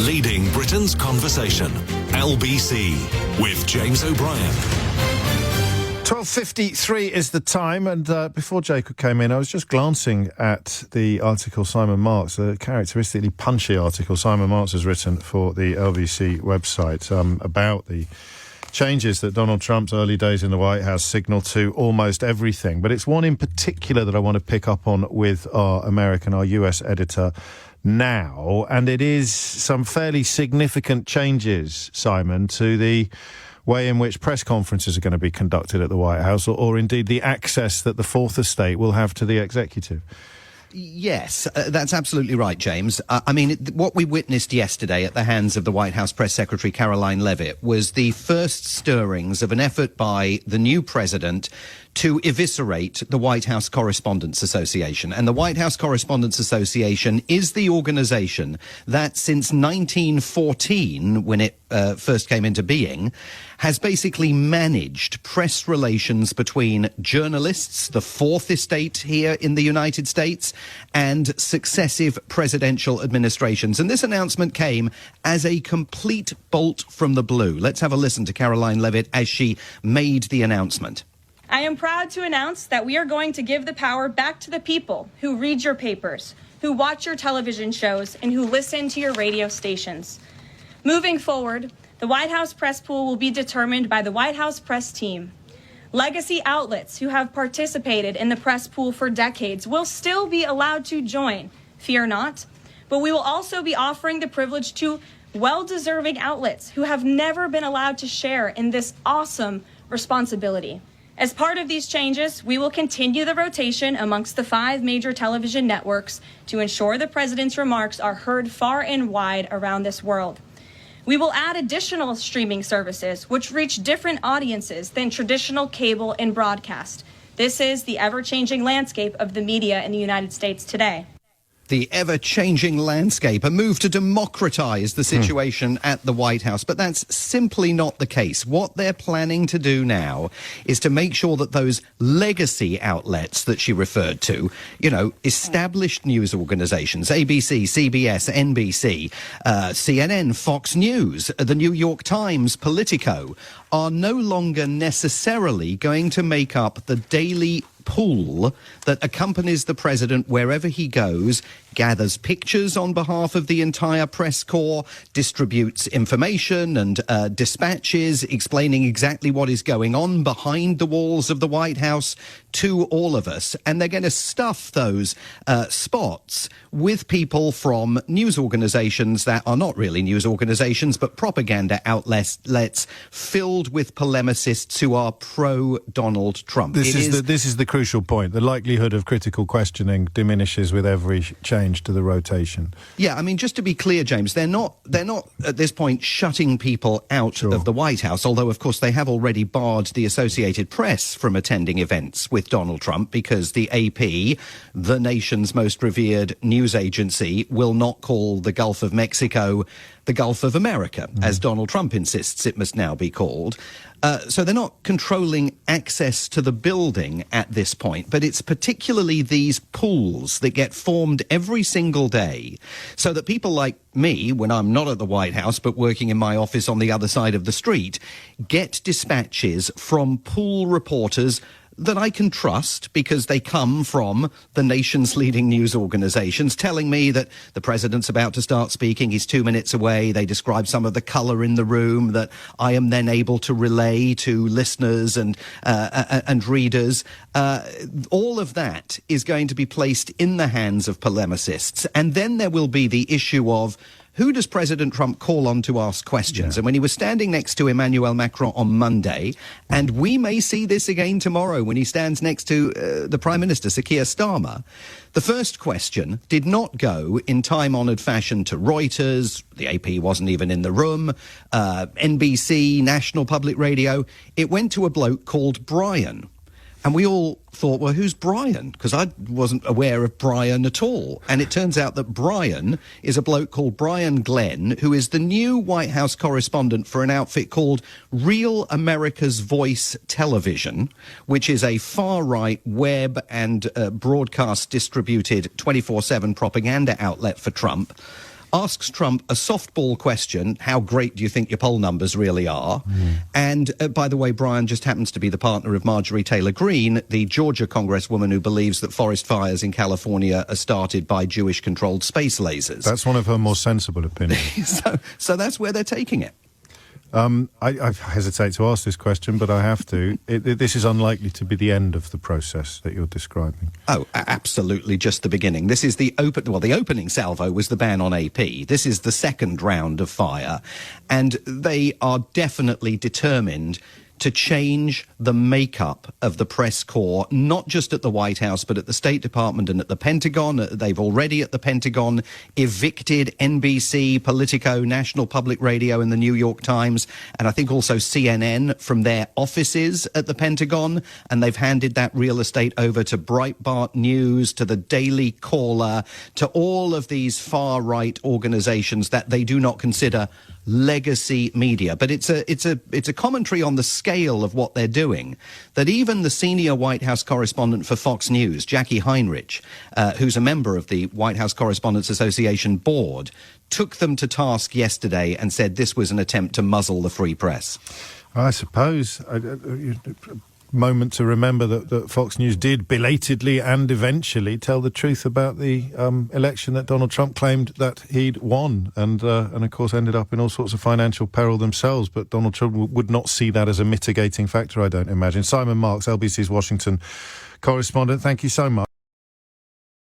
Leading Britain's conversation. LBC with James O'Brien. 12:53 is the time, and before Jacob came in, I was just glancing at the article Simon Marks, a characteristically punchy article Simon Marks has written for the LBC website about the changes that Donald Trump's early days in the White House signal to almost everything. But it's one in particular that I want to pick up on with our US editor now, and it is some fairly significant changes, Simon, to the way in which press conferences are going to be conducted at the White House, or indeed the access that the Fourth Estate will have to the executive. Yes, that's absolutely right, James. What we witnessed yesterday at the hands of the White House Press Secretary Caroline Leavitt was the first stirrings of an effort by the new president to eviscerate the White House Correspondents Association. And the White House Correspondents Association is the organization that since 1914, when it first came into being, has basically managed press relations between journalists, the Fourth Estate here in the United States, and successive presidential administrations. And this announcement came as a complete bolt from the blue. Let's have a listen to Caroline Leavitt as she made the announcement. I am proud to announce that we are going to give the power back to the people who read your papers, who watch your television shows, and who listen to your radio stations. Moving forward, the White House press pool will be determined by the White House press team. Legacy outlets who have participated in the press pool for decades will still be allowed to join, fear not, but we will also be offering the privilege to well-deserving outlets who have never been allowed to share in this awesome responsibility. As part of these changes, we will continue the rotation amongst the 5 major television networks to ensure the president's remarks are heard far and wide around this world. We will add additional streaming services which reach different audiences than traditional cable and broadcast. This is the ever-changing landscape of the media in the United States today. The ever-changing landscape, a move to democratize the situation at the White House. But that's simply not the case. What they're planning to do now is to make sure that those legacy outlets that she referred to, established news organizations, ABC, CBS, NBC, CNN, Fox News, the New York Times, Politico, are no longer necessarily going to make up the daily pool that accompanies the president wherever he goes, gathers pictures on behalf of the entire press corps, distributes information and dispatches explaining exactly what is going on behind the walls of the White House to all of us. And they're going to stuff those spots with people from news organizations that are not really news organizations, but propaganda outlets filled with polemicists who are pro-Donald Trump. This is the crucial point. The likelihood of critical questioning diminishes with every change to the rotation. Yeah, just to be clear, James, they're not at this point shutting people out of the White House, although, of course, they have already barred the Associated Press from attending events with Donald Trump because the AP, the nation's most revered news agency, will not call the Gulf of Mexico the Gulf of America, as Donald Trump insists it must now be called. So they're not controlling access to the building at this point, but it's particularly these pools that get formed every single day so that people like me, when I'm not at the White House but working in my office on the other side of the street, get dispatches from pool reporters that I can trust because they come from the nation's leading news organizations telling me that the president's about to start speaking, he's 2 minutes away. They describe some of the color in the room that I am then able to relay to listeners and readers. All of that is going to be placed in the hands of polemicists. And then there will be the issue of who does President Trump call on to ask questions? Yeah. And when he was standing next to Emmanuel Macron on Monday, and we may see this again tomorrow when he stands next to the Prime Minister, Sir Keir Starmer, the first question did not go in time-honoured fashion to Reuters. The AP wasn't even in the room. NBC, National Public Radio. It went to a bloke called Brian. And we all thought, well, who's Brian? Because I wasn't aware of Brian at all. And it turns out that Brian is a bloke called Brian Glenn, who is the new White House correspondent for an outfit called Real America's Voice Television, which is a far-right web and broadcast distributed 24/7 propaganda outlet for Trump. asks Trump a softball question: how great do you think your poll numbers really are? And by the way, Brian just happens to be the partner of Marjorie Taylor Greene, the Georgia congresswoman who believes that forest fires in California are started by Jewish-controlled space lasers. That's one of her more sensible opinions. So that's where they're taking it. I hesitate to ask this question, but I have to. This is unlikely to be the end of the process that you're describing. Oh, absolutely, just the beginning. This is the opening salvo was the ban on AP. This is the second round of fire, and they are definitely determined to change the makeup of the press corps, not just at the White House, but at the State Department and at the Pentagon. They've already, at the Pentagon, evicted NBC, Politico, National Public Radio and the New York Times, and I think also CNN from their offices at the Pentagon, and they've handed that real estate over to Breitbart News, to the Daily Caller, to all of these far-right organizations that they do not consider legacy media. But it's a commentary on the scale of what they're doing, that even the senior White House correspondent for Fox News, Jackie Heinrich, who's a member of the White House Correspondents Association board, took them to task yesterday and said this was an attempt to muzzle the free press. I suppose moment to remember that Fox News did belatedly and eventually tell the truth about the election that Donald Trump claimed that he'd won, and of course ended up in all sorts of financial peril themselves. But Donald Trump would not see that as a mitigating factor, I don't imagine. Simon Marks, LBC's Washington correspondent, thank you so much.